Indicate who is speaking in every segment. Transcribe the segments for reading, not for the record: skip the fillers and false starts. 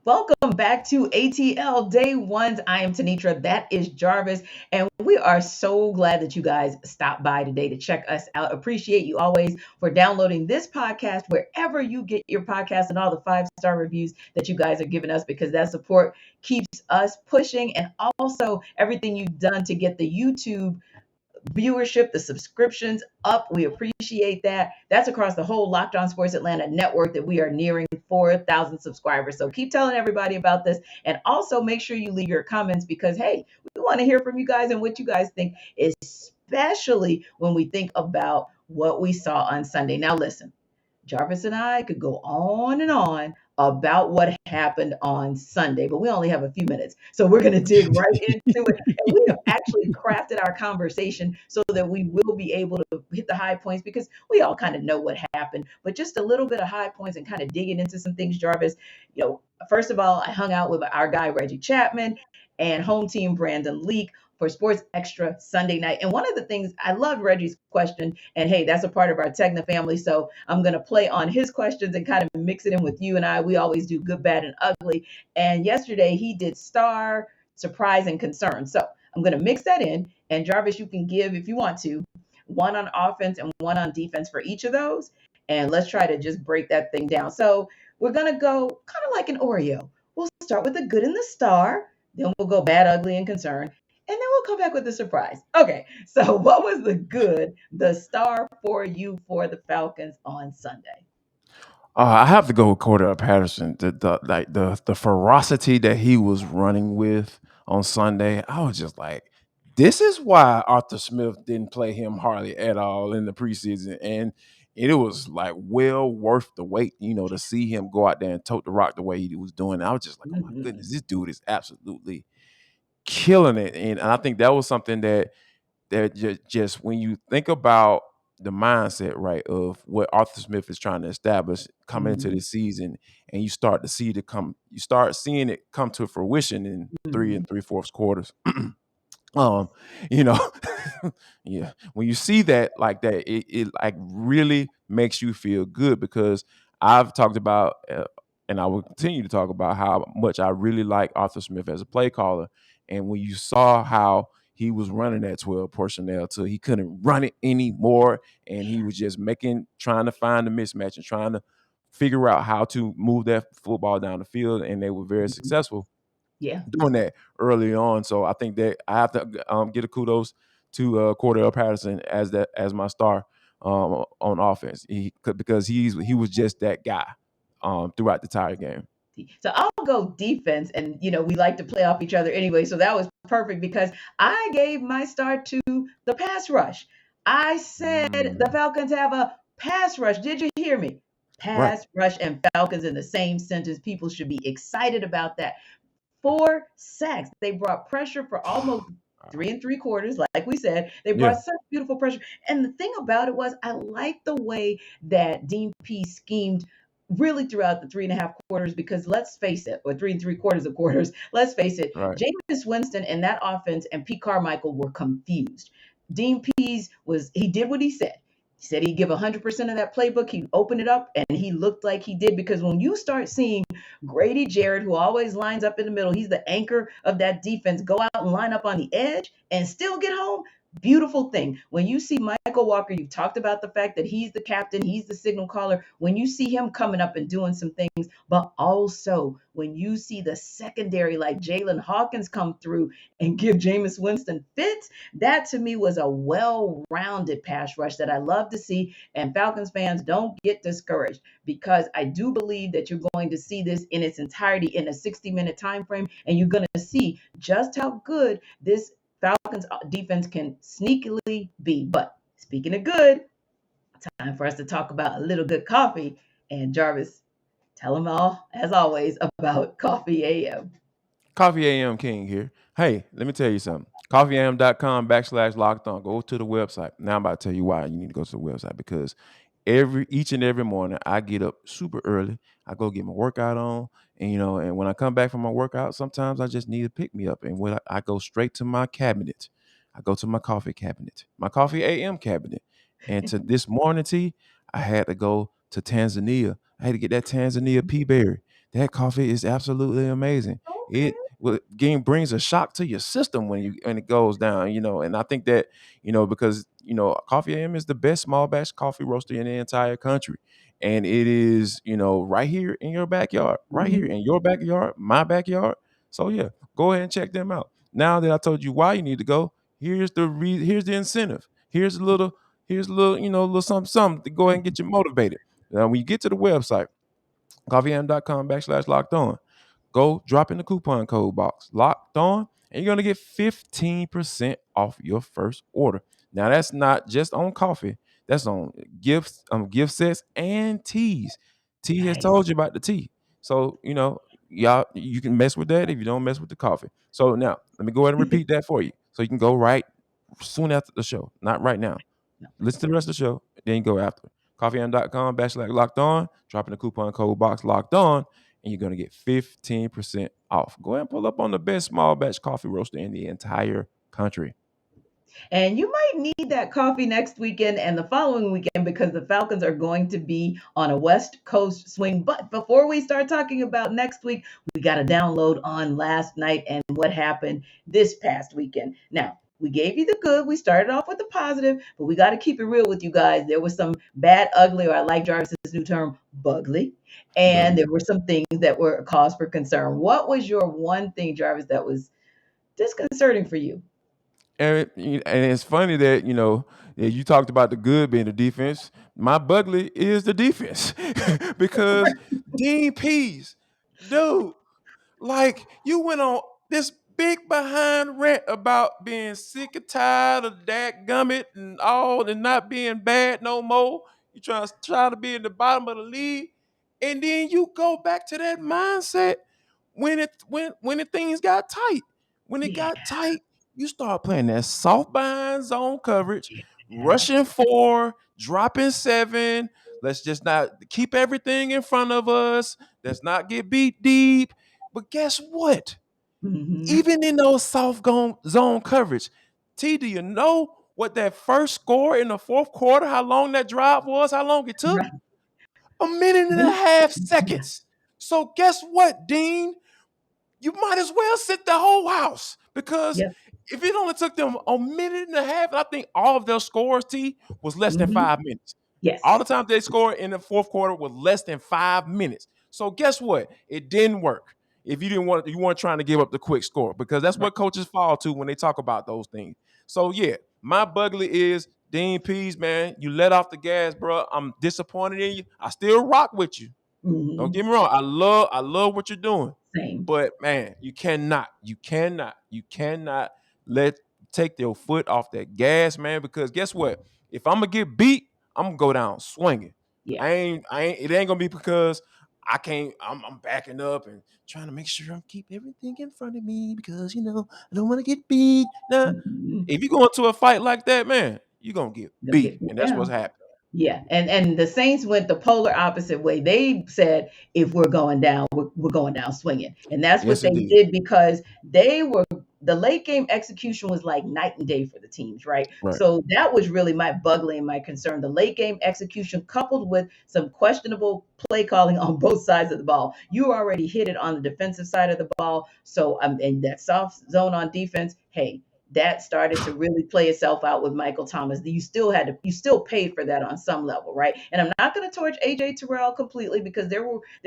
Speaker 1: Welcome back to ATL Day Ones. I am Tenitra. That is Jarvis. And we are so glad that you guys stopped by today to check us out. Appreciate you always for downloading this podcast wherever you get your podcast and all the five-star reviews that you guys are giving us because that support keeps us pushing. And also everything you've done to get the YouTube viewership, the subscriptions up. We appreciate that. That's across the whole Locked On Sports Atlanta network that we are nearing 4,000 subscribers. So keep telling everybody about this. And also make sure you leave your comments because, hey, we want to hear from you guys and what you guys think, especially when we think about what we saw on Sunday. Now, listen. Jarvis and I could go on and on about what happened on Sunday, but we only have a few minutes. So we're going to dig right into it. And we have actually crafted our conversation so that we will be able to hit the high points because we all kind of know what happened, but just a little bit of high points and kind of digging into some things, Jarvis. First of all, I hung out with our guy, Reggie Chapman, and home team Brandon Leak for Sports Extra Sunday night. And one of the things I loved Reggie's question, and hey, that's a part of our Tegna family. So I'm going to play on his questions and kind of mix it in with you and I. We always do good, bad, and ugly. And yesterday he did star, surprise, and concern. So I'm going to mix that in. And Jarvis, you can give, if you want to, one on offense and one on defense for each of those. And let's try to just break that thing down. So we're going to go kind of like an Oreo. We'll start with the good and the star. Then we'll go bad, ugly, and concern. And then we'll come back with a surprise. Okay, so what was the good, the star for you for the Falcons on Sunday?
Speaker 2: I have to go with Cordell Patterson. The ferocity that he was running with on Sunday, I was just like, this is why Arthur Smith didn't play him hardly at all in the preseason, and it was like well worth the wait, to see him go out there and tote the rock the way he was doing. I was just like, oh my
Speaker 1: Mhm.
Speaker 2: goodness, this dude is absolutely killing it, and I think that was something that just when you think about the mindset, right, of what Arthur Smith is trying to establish coming into
Speaker 1: Mhm.
Speaker 2: this season, and you start seeing it come to fruition in three
Speaker 1: Mhm.
Speaker 2: and three fourths quarters. um, you know, yeah, when you see that like that, it like really makes you feel good because I've talked about. And I will continue to talk about how much I really like Arthur Smith as a play caller. And when you saw how he was running that 12 personnel till he couldn't run it anymore. And he was just trying to find the mismatch and trying to figure out how to move that football down the field. And they were very
Speaker 1: Mhm.
Speaker 2: successful
Speaker 1: Yeah.
Speaker 2: doing that early on. So I think that I have to get a kudos to Cordell Patterson as my star on offense. Because he was just that guy throughout the entire game.
Speaker 1: So I'll go defense, and we like to play off each other anyway. So that was perfect because I gave my start to the pass rush. I said the
Speaker 2: Mm,
Speaker 1: Falcons have a pass rush. Did you hear me?
Speaker 2: right.
Speaker 1: Pass rush and Falcons in the same sentence. People should be excited about that. 4 sacks. They brought pressure for almost three and three quarters, like we said. They
Speaker 2: Yeah.
Speaker 1: brought such beautiful pressure. And the thing about it was, I liked the way that Dean P schemed really throughout the 3.5 quarters because let's face it, or three and three quarters of quarters, let's face it,
Speaker 2: Right.
Speaker 1: Jameis Winston and that offense and Pete Carmichael were confused. Dean Pease he did what he said. He said he'd give 100% of that playbook. He'd open it up, and he looked like he did because when you start seeing Grady Jarrett, who always lines up in the middle, he's the anchor of that defense, go out and line up on the edge and still get home. Beautiful thing. When you see Michael Walker, you've talked about the fact that he's the captain, he's the signal caller. When you see him coming up and doing some things, but also when you see the secondary like Jalen Hawkins come through and give Jameis Winston fits, that to me was a well rounded pass rush that I love to see. And Falcons fans, don't get discouraged because I do believe that you're going to see this in its entirety in a 60-minute time frame, and you're going to see just how good this Falcons defense can sneakily be. But speaking of good, time for us to talk about a little good coffee. And Jarvis, tell them all, as always, about Coffee AM.
Speaker 2: Coffee AM King here. Hey, let me tell you something. Coffeeam.com/locked on. Go to the website. Now I'm about to tell you why you need to go to the website because each and every morning I get up super early. I go get my workout on, and and when I come back from my workout, sometimes I just need to pick me up, and I go straight to my cabinet. I go to my coffee cabinet, my coffee AM cabinet, and to this morning tea, I had to go to Tanzania. I had to get that Tanzania pea berry. that coffee is absolutely amazing.
Speaker 1: Okay.
Speaker 2: It game brings a shock to your system when it goes down, and I think that because Coffee AM is the best small batch coffee roaster in the entire country, and it is right here in your backyard, right here
Speaker 1: Mhm.
Speaker 2: in your backyard, my backyard. So yeah, go ahead and check them out. Now that I told you why you need to go, here's the incentive. Here's a little little something something to go ahead and get you motivated. Now when you get to the website, coffeeam.com/locked on. Go drop in the coupon code box locked on, and you're gonna get 15% off your first order. Now that's not just on coffee, that's on gifts, gift sets and teas. T has
Speaker 1: Nice.
Speaker 2: told you about the tea. So y'all you can mess with that if you don't mess with the coffee. So now let me go ahead and repeat that for you. So you can go right soon after the show, not right now.
Speaker 1: No.
Speaker 2: Listen to the rest of the show, then you go after. Coffeeam.com/locked on, drop in the coupon code box locked on, and you're going to get 15% off. Go ahead and pull up on the best small batch coffee roaster in the entire country.
Speaker 1: And you might need that coffee next weekend and the following weekend because the Falcons are going to be on a West Coast swing. But before we start talking about next week, we got to download on last night and what happened this past weekend. Now, we gave you the good. We started off with the positive, but we got to keep it real with you guys. There was some bad, ugly, or I like Jarvis's new term, bugly. And
Speaker 2: Bugly.
Speaker 1: there were some things that were a cause for concern. What was your one thing, Jarvis, that was disconcerting for you?
Speaker 2: And it's funny that you talked about the good being the defense. My bugly is the defense because Dean Pease, dude. Like you went on this big behind rant about being sick and tired of that gummit and all and not being bad no more. You try to be in the bottom of the league, and then you go back to that mindset when the things got tight. When it
Speaker 1: Yeah.
Speaker 2: got tight, you start playing that soft behind zone coverage,
Speaker 1: Yeah.
Speaker 2: rushing four, dropping seven. Let's just not keep everything in front of us. Let's not get beat deep. But guess what?
Speaker 1: Hmm.
Speaker 2: Even in those zone coverage, T, do you know what that first score in the fourth quarter, how long that drive was, how long it took?
Speaker 1: Right.
Speaker 2: 1.5 seconds. So guess what, Dean? You might as well sit the whole house because
Speaker 1: Yep.
Speaker 2: if it only took them a minute and a half, I think all of their scores, T, was less than
Speaker 1: Hmm.
Speaker 2: 5 minutes. All
Speaker 1: Yes.
Speaker 2: the times they scored in the fourth quarter was less than 5 minutes. So guess what? It didn't work. If you weren't trying to give up the quick score because that's
Speaker 1: Right.
Speaker 2: what coaches fall to when they talk about those things. So yeah, my bugly is Dean Pease, man. You let off the gas, bro. I'm disappointed in you. I still rock with you. Don't
Speaker 1: Hmm.
Speaker 2: get me wrong. I love what you're doing.
Speaker 1: Same.
Speaker 2: But man, you cannot let take your foot off that gas, man. Because guess what? If I'm gonna get beat, I'm gonna go down swinging.
Speaker 1: Yeah.
Speaker 2: It ain't gonna be because I can't. I'm backing up and trying to make sure I'm keep everything in front of me because I don't want to get beat. Nah,
Speaker 1: Hmm.
Speaker 2: if you go into a fight like that, man, you're gonna get
Speaker 1: They'll
Speaker 2: beat,
Speaker 1: get put
Speaker 2: and that's what's
Speaker 1: down.
Speaker 2: happening.
Speaker 1: Yeah, and the Saints went the polar opposite way. They said if we're going down, we're going down swinging, and that's what
Speaker 2: Yes,
Speaker 1: they
Speaker 2: indeed.
Speaker 1: did because they were the late game execution was like night and day for the teams, right?
Speaker 2: Right.
Speaker 1: So that was really my bugly and my concern. The late game execution coupled with some questionable play calling on both sides of the ball. You already hit it on the defensive side of the ball, so and that soft zone on defense. Hey, that started to really play itself out with Michael Thomas. You still paid for that on some level, right? And I'm not going to torch AJ Terrell completely because there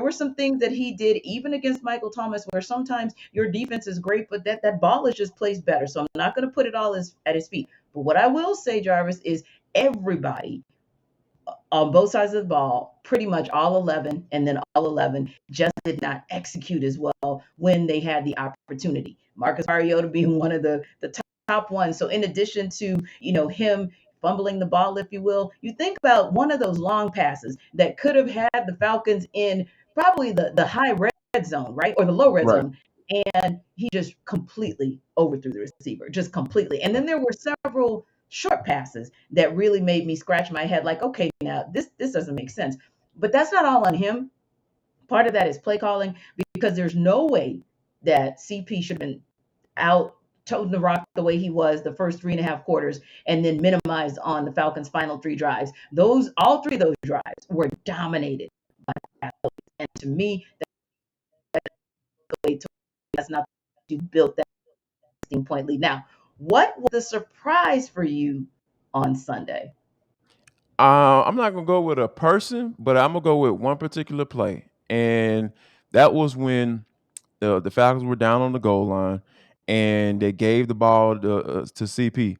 Speaker 1: were some things that he did even against Michael Thomas where sometimes your defense is great, but that ball is just placed better. So I'm not going to put it all at his feet. But what I will say, Jarvis, is everybody on both sides of the ball, pretty much all 11, and then all 11 just did not execute as well when they had the opportunity. Marcus Mariota being one of the top ones. So in addition to, him fumbling the ball, if you will, you think about one of those long passes that could have had the Falcons in probably the high red zone, right? Or the low red
Speaker 2: Right.
Speaker 1: zone. And he just completely overthrew the receiver, just completely. And then there were several short passes that really made me scratch my head like, okay, now this doesn't make sense. But that's not all on him. Part of that is play calling because there's no way that CP should have been out toting the rock the way he was the first 3.5 quarters and then minimized on the Falcons' final three drives. All three of those drives were dominated by athletes. And to me, That's not you built that 16-point lead. Now, what was the surprise for you on Sunday?
Speaker 2: I'm not gonna go with a person, but I'm gonna go with one particular play, and that was when the Falcons were down on the goal line, and they gave the ball to CP,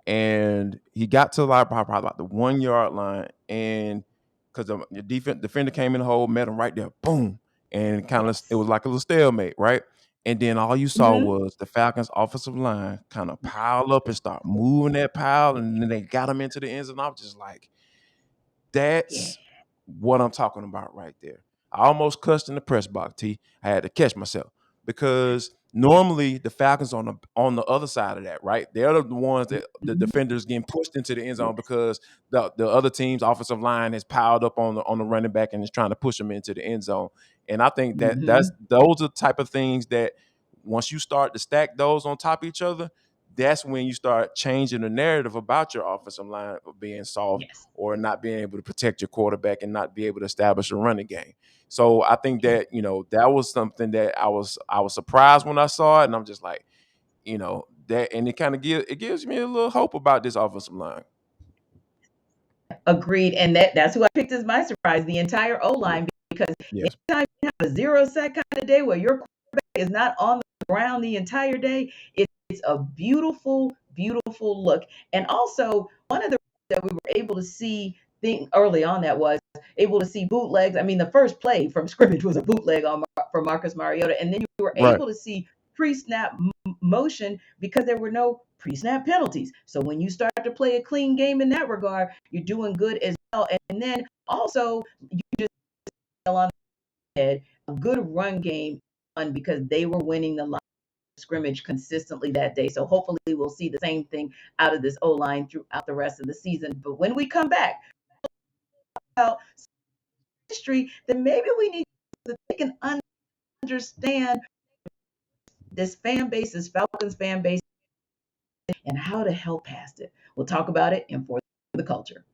Speaker 2: and he got to like probably about the 1 yard line, and because the defender came in the hole, met him right there, boom, and kind of it
Speaker 1: Yes.
Speaker 2: was like a little stalemate, right? And then all you saw
Speaker 1: Mm-hmm.
Speaker 2: was the Falcons' offensive line kind of pile up and start moving that pile, and then they got him into the end zone. I was just like,
Speaker 1: Yeah.
Speaker 2: that's what I'm talking about right there. I almost cussed in the press box, T. I had to catch myself because normally the Falcons on the other side of that, right? They're the ones that the
Speaker 1: Mm-hmm.
Speaker 2: defenders getting pushed into the end
Speaker 1: Yeah.
Speaker 2: zone because the other team's offensive line has piled up on the running back and is trying to push them into the end zone. And I think that
Speaker 1: Mm-hmm.
Speaker 2: those are the type of things that once you start to stack those on top of each other, that's when you start changing the narrative about your offensive line being soft
Speaker 1: Yes.
Speaker 2: or not being able to protect your quarterback and not be able to establish a running game. So I think
Speaker 1: Yeah.
Speaker 2: that that was something that I was surprised when I saw it, and I'm just like, that, and it gives me a little hope about this offensive line.
Speaker 1: Agreed. And that's who I picked as my surprise, the entire O
Speaker 2: Yeah.
Speaker 1: line, because
Speaker 2: Yes.
Speaker 1: anytime you have a 0 sack kind of day where your quarterback is not on the ground the entire day, it's a beautiful, beautiful look. And also, one of the that we were able to see thing early on that was able to see bootlegs. I mean, the first play from scrimmage was a bootleg for Marcus Mariota, and then you were
Speaker 2: Right.
Speaker 1: able to see pre-snap motion because there were no pre-snap penalties. So when you start to play a clean game in that regard, you're doing good as well. And then also you just fell on the head, a good run game because they were winning the line of scrimmage consistently that day. So hopefully we'll see the same thing out of this O line throughout the rest of the season. But when we come back, about history, then maybe we need to think and understand this fan base, this Falcons fan base, and how to help past it. We'll talk about it in For the Culture.